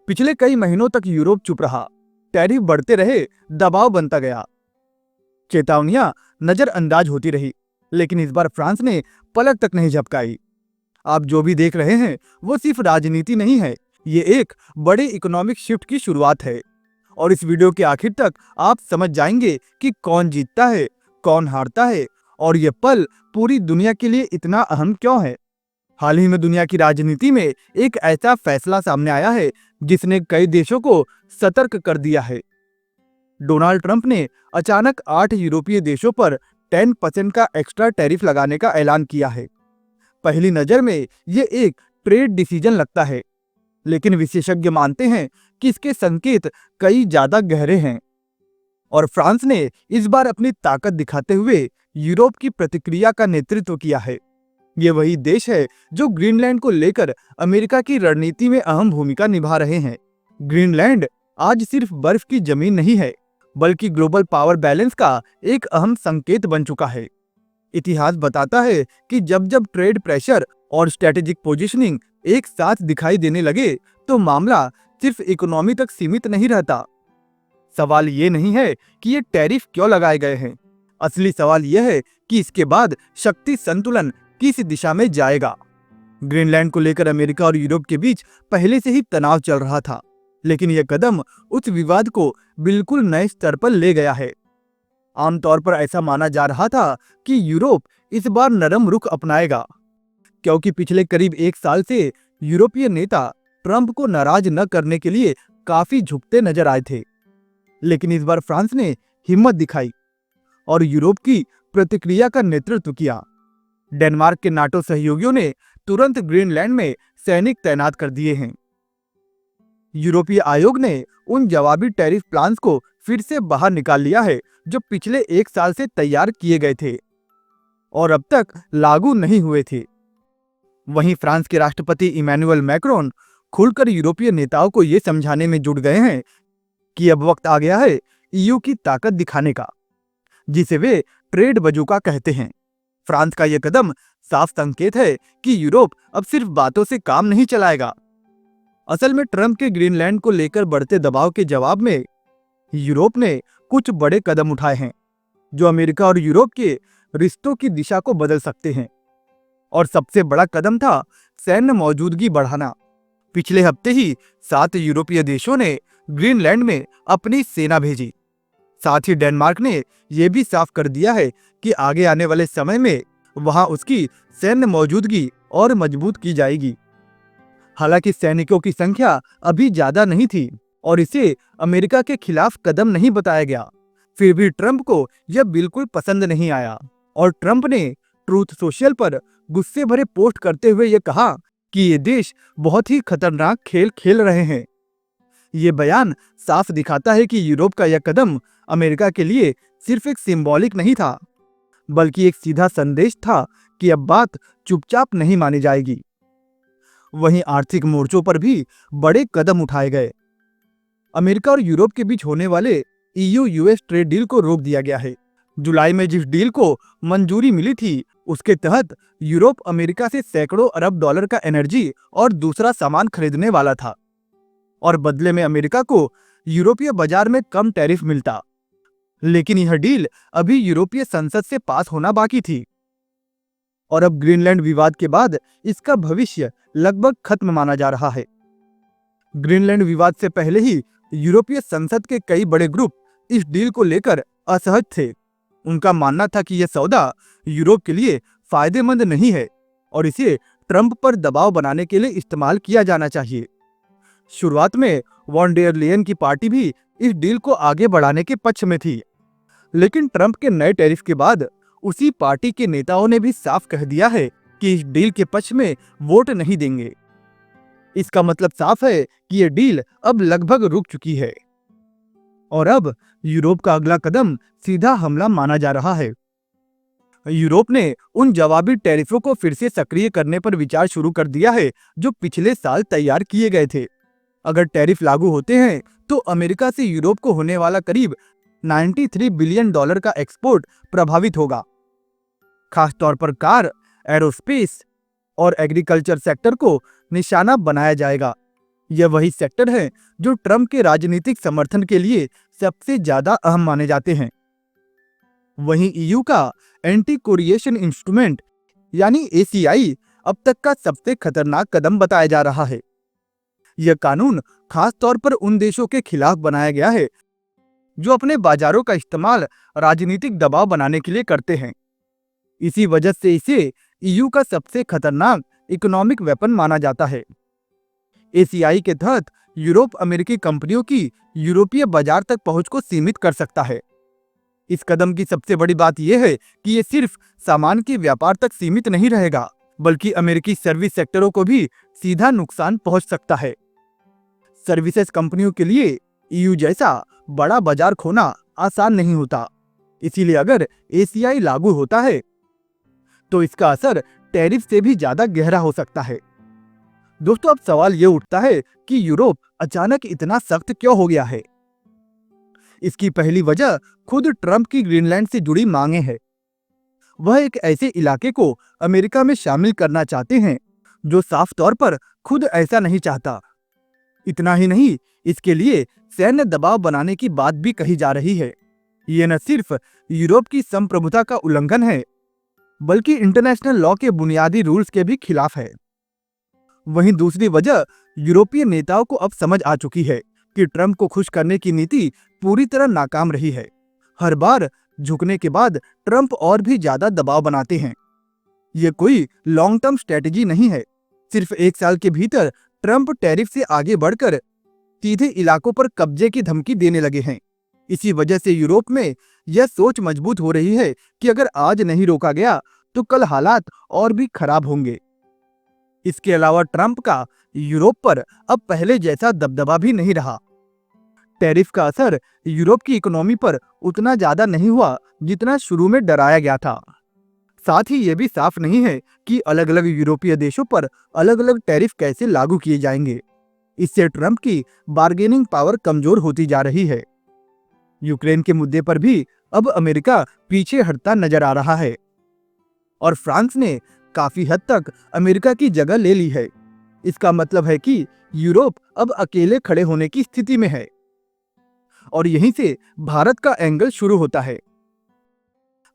पिछले कई महीनों तक यूरोप चुप रहा। टैरिफ बढ़ते रहे, दबाव बनता गया, चेतावनियां नजरअंदाज होती रही, लेकिन इस बार फ्रांस ने पलक तक नहीं झपकाई। आप जो भी देख रहे हैं वो सिर्फ राजनीति नहीं है, ये एक बड़े इकोनॉमिक शिफ्ट की शुरुआत है। और इस वीडियो के आखिर तक आप समझ जाएंगे कि कौन जीतता है, कौन हारता है, और ये पल पूरी दुनिया के लिए इतना अहम क्यों है। हाल ही में दुनिया की राजनीति में एक ऐसा फैसला सामने आया है जिसने कई देशों को सतर्क कर दिया है। डोनाल्ड ट्रंप ने अचानक 8 यूरोपीय देशों पर 10% का एक्स्ट्रा टैरिफ लगाने का ऐलान किया है। पहली नजर में ये एक ट्रेड डिसीजन लगता है, लेकिन विशेषज्ञ मानते हैं कि इसके संकेत कई ज्यादा गहरे हैं। और फ्रांस ने इस बार अपनी ताकत दिखाते हुए यूरोप की प्रतिक्रिया का नेतृत्व किया है। ये वही देश है जो ग्रीनलैंड को लेकर अमेरिका की रणनीति में अहम भूमिका निभा रहे हैं। ग्रीनलैंड आज सिर्फ बर्फ की जमीन नहीं है, बल्कि ग्लोबल पावर बैलेंस का एक अहम संकेत बन चुका है। इतिहास बताता है कि जब जब ट्रेड प्रेशर और स्ट्रेटेजिक पोजीशनिंग एक साथ दिखाई देने लगे तो मामला सिर्फ इकोनॉमी तक सीमित नहीं रहता। सवाल ये नहीं है कि ये टैरिफ क्यों लगाए गए हैं, असली सवाल यह है कि इसके बाद शक्ति संतुलन किस दिशा में जाएगा। ग्रीनलैंड को लेकर अमेरिका और यूरोप के बीच पहले से ही तनाव चल रहा था, लेकिन यह कदम उस विवाद को बिल्कुल नए स्तर पर ले गया है। आमतौर पर ऐसा माना जा रहा था कि यूरोप इस बार नरम रुख अपनाएगा, क्योंकि पिछले करीब एक साल से यूरोपीय नेता ट्रंप को नाराज न करने के लिए काफी झुकते नजर आए थे। लेकिन इस बार फ्रांस ने हिम्मत दिखाई और यूरोप की प्रतिक्रिया का नेतृत्व किया। डेनमार्क के नाटो सहयोगियों ने तुरंत ग्रीनलैंड में सैनिक तैनात कर दिए हैं। यूरोपीय आयोग ने उन जवाबी टैरिफ प्लान्स को फिर से बाहर निकाल लिया है जो पिछले एक साल से तैयार किए गए थे और अब तक लागू नहीं हुए थे। वहीं फ्रांस के राष्ट्रपति इमैनुअल मैक्रोन खुलकर यूरोपीय नेताओं को ये समझाने में जुट गए हैं कि अब वक्त आ गया है ईयू की ताकत दिखाने का, जिसे वे ट्रेड बजूका कहते हैं। फ्रांस का यह कदम साफ संकेत है कि यूरोप अब सिर्फ बातों से काम नहीं चलाएगा। असल में ट्रंप के ग्रीनलैंड को लेकर बढ़ते दबाव के जवाब में यूरोप ने कुछ बड़े कदम उठाए हैं जो अमेरिका और यूरोप के रिश्तों की दिशा को बदल सकते हैं। और सबसे बड़ा कदम था सैन्य मौजूदगी बढ़ाना। पिछले हफ्ते ही 7 यूरोपीय देशों ने ग्रीनलैंड में अपनी सेना भेजी। साथ ही डेनमार्क ने यह भी साफ कर दिया है कि आगे आने वाले समय में वहां उसकी सैन्य मौजूदगी और मजबूत की जाएगी। हालांकि सैनिकों की संख्या अभी ज्यादा नहीं थी और इसे अमेरिका के खिलाफ कदम नहीं बताया गया, फिर भी ट्रंप को यह बिल्कुल पसंद नहीं आया और ट्रंप ने ट्रूथ सोशल पर गुस्से भरे पोस्ट करते हुए यह कहा कि ये देश बहुत ही खतरनाक खेल खेल रहे हैं। ये बयान साफ दिखाता है कि यूरोप का यह कदम अमेरिका के लिए सिर्फ एक सिंबॉलिक नहीं था, बल्कि एक सीधा संदेश था कि अब बात चुपचाप नहीं मानी जाएगी। वहीं आर्थिक मोर्चों पर भी बड़े कदम उठाए गए। अमेरिका और यूरोप के बीच होने वाले ईयू यूएस ट्रेड डील को रोक दिया गया है। जुलाई में जिस डील को मंजूरी मिली थी उसके तहत यूरोप अमेरिका से सैकड़ों अरब डॉलर का एनर्जी और दूसरा सामान खरीदने वाला था और बदले में अमेरिका को यूरोपीय बाजार में कम टैरिफ मिलता। लेकिन यह डील अभी यूरोपीय संसद से पास होना बाकी थी और अब ग्रीनलैंड विवाद के बाद इसका भविष्य लगभग खत्म माना जा रहा है। ग्रीनलैंड विवाद से पहले ही यूरोपीय संसद के कई बड़े ग्रुप इस डील को लेकर असहज थे। उनका मानना था कि यह सौदा यूरोप के लिए फायदेमंद नहीं है और इसे ट्रंप पर दबाव बनाने के लिए इस्तेमाल किया जाना चाहिए। शुरुआत में वॉन डेर लेयन की पार्टी भी इस डील को आगे बढ़ाने के पक्ष में थी, लेकिन ट्रंप के नए टैरिफ के बाद उसी पार्टी के नेताओं ने भी साफ कह दिया है कि इस डील के पक्ष में वोट नहीं देंगे। इसका मतलब साफ है कि यह डील अब लगभग रुक चुकी है और अब यूरोप का अगला कदम सीधा हमला माना जा रहा है। यूरोप ने उन जवाबी टैरिफों को फिर से सक्रिय करने पर विचार शुरू कर दिया है जो पिछले साल तैयार किए गए थे। अगर टैरिफ लागू होते हैं तो अमेरिका से यूरोप को होने वाला करीब 93 बिलियन डॉलर का एक्सपोर्ट प्रभावित होगा। खासतौर पर कार, एरोस्पेस और एग्रीकल्चर सेक्टर को निशाना बनाया जाएगा। यह वही सेक्टर है जो ट्रंप के राजनीतिक समर्थन के लिए सबसे ज्यादा अहम माने जाते हैं। वहीं ईयू का एंटी कोरिएशन इंस्ट्रूमेंट यानी एसीआई अब तक का सबसे खतरनाक कदम बताया जा रहा है। यह कानून खास तौर पर उन देशों के खिलाफ बनाया गया है जो अपने बाजारों का इस्तेमाल राजनीतिक दबाव बनाने के लिए करते हैं। इसी वजह से इसे ईयू का सबसे खतरनाक इकोनॉमिक वेपन माना जाता है। एसीआई के तहत यूरोप अमेरिकी कंपनियों की यूरोपीय बाजार तक पहुंच को सीमित कर सकता है। इस कदम की सबसे बड़ी बात यह है कि यह सिर्फ सामान के व्यापार तक सीमित नहीं रहेगा, बल्कि अमेरिकी सर्विस सेक्टरों को भी सीधा नुकसान पहुंच सकता है। सर्विसेज कंपनियों के लिए ईयू जैसा बड़ा बाजार खोना आसान नहीं होता। इसीलिए अगर एसीआई लागू होता है तो इसका असर टैरिफ से भी ज्यादा गहरा हो सकता है। दोस्तों, अब सवाल यह उठता है कि यूरोप अचानक इतना सख्त क्यों हो गया है। इसकी पहली वजह खुद ट्रंप की ग्रीनलैंड से जुड़ी मांगे हैं। वह एक ऐसे इलाके को अमेरिका में शामिल करना चाहते हैं जो साफ तौर पर खुद ऐसा नहीं चाहता। इतना ही नहीं, इसके लिए सैन्य दबाव बनाने की बात भी कही जा रही है। ये न सिर्फ यूरोप की संप्रभुता का उल्लंघन है, बल्कि इंटरनेशनल लॉ के बुनियादी रूल्स के भी खिलाफ है। वहीं दूसरी वजह यूरोपीय नेताओं को अब समझ आ चुकी है कि ट्रंप को खुश करने की नीति पूरी तरह नाकाम रही है। हर बार झुकने के बाद ट्रंप और भी ज्यादा दबाव बनाते हैं। ये कोई लॉन्ग टर्म स्ट्रेटेजी नहीं है। सिर्फ एक साल के भीतर ट्रंप टैरिफ से आगे बढ़कर सीधे इलाकों पर कब्जे की धमकी देने लगे हैं। इसी वजह से यूरोप में यह सोच मजबूत हो रही है कि अगर आज नहीं रोका गया तो कल हालात और भी खराब होंगे। इसके अलावा ट्रंप का यूरोप पर अब पहले जैसा दबदबा भी नहीं रहा। टैरिफ का असर यूरोप की इकोनॉमी पर उतना ज्यादा नहीं हुआ जितना शुरू में डराया गया था। साथ ही यह भी साफ नहीं है कि अलग अलग यूरोपीय देशों पर अलग अलग टैरिफ कैसे लागू किए जाएंगे। इससे ट्रंप की बार्गेनिंग पावर कमजोर होती जा रही है। यूक्रेन के मुद्दे पर भी अब अमेरिका पीछे हटता नजर आ रहा है और फ्रांस ने काफी हद तक अमेरिका की जगह ले ली है। इसका मतलब है कि यूरोप अब अकेले खड़े होने की स्थिति में है और यहीं से भारत का एंगल शुरू होता है।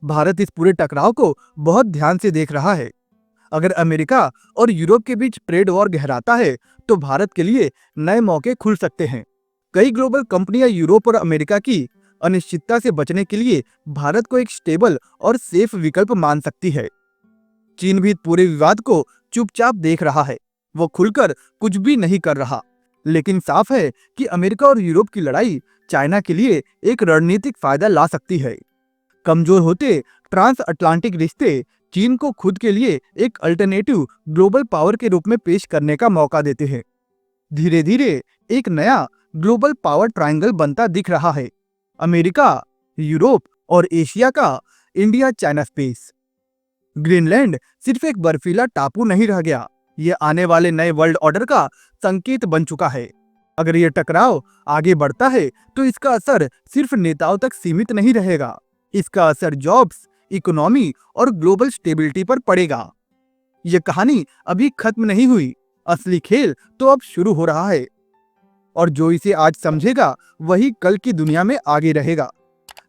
भारत इस पूरे टकराव को बहुत ध्यान से देख रहा है। अगर अमेरिका और यूरोप के बीच ट्रेड वॉर गहराता है तो भारत के लिए नए मौके खुल सकते हैं। कई ग्लोबल कंपनियां यूरोप और अमेरिका की अनिश्चितता से बचने के लिए भारत को एक स्टेबल और सेफ विकल्प मान सकती है। चीन भी पूरे विवाद को चुपचाप देख रहा है। वो खुलकर कुछ भी नहीं कर रहा, लेकिन साफ है कि अमेरिका और यूरोप की लड़ाई चाइना के लिए एक रणनीतिक फायदा ला सकती है। कमजोर होते ट्रांस अटलांटिक रिश्ते चीन को खुद के लिए एक अल्टरनेटिव ग्लोबल पावर के रूप में पेश करने का मौका देते हैं। धीरे धीरे एक नया ग्लोबल पावर ट्रायंगल बनता दिख रहा है। अमेरिका, यूरोप और एशिया का इंडिया चाइना स्पेस। ग्रीनलैंड सिर्फ एक बर्फीला टापू नहीं रह गया, ये आने वाले नए वर्ल्ड ऑर्डर का संकेत बन चुका है। अगर ये टकराव आगे बढ़ता है तो इसका असर सिर्फ नेताओं तक सीमित नहीं रहेगा। इसका असर जॉब्स, इकोनॉमी और ग्लोबल स्टेबिलिटी पर पड़ेगा। यह कहानी अभी खत्म नहीं हुई, असली खेल तो अब शुरू हो रहा है और जो इसे आज समझेगा वही कल की दुनिया में आगे रहेगा।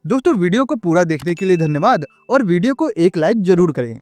दोस्तों, वीडियो को पूरा देखने के लिए धन्यवाद और वीडियो को एक लाइक जरूर करें।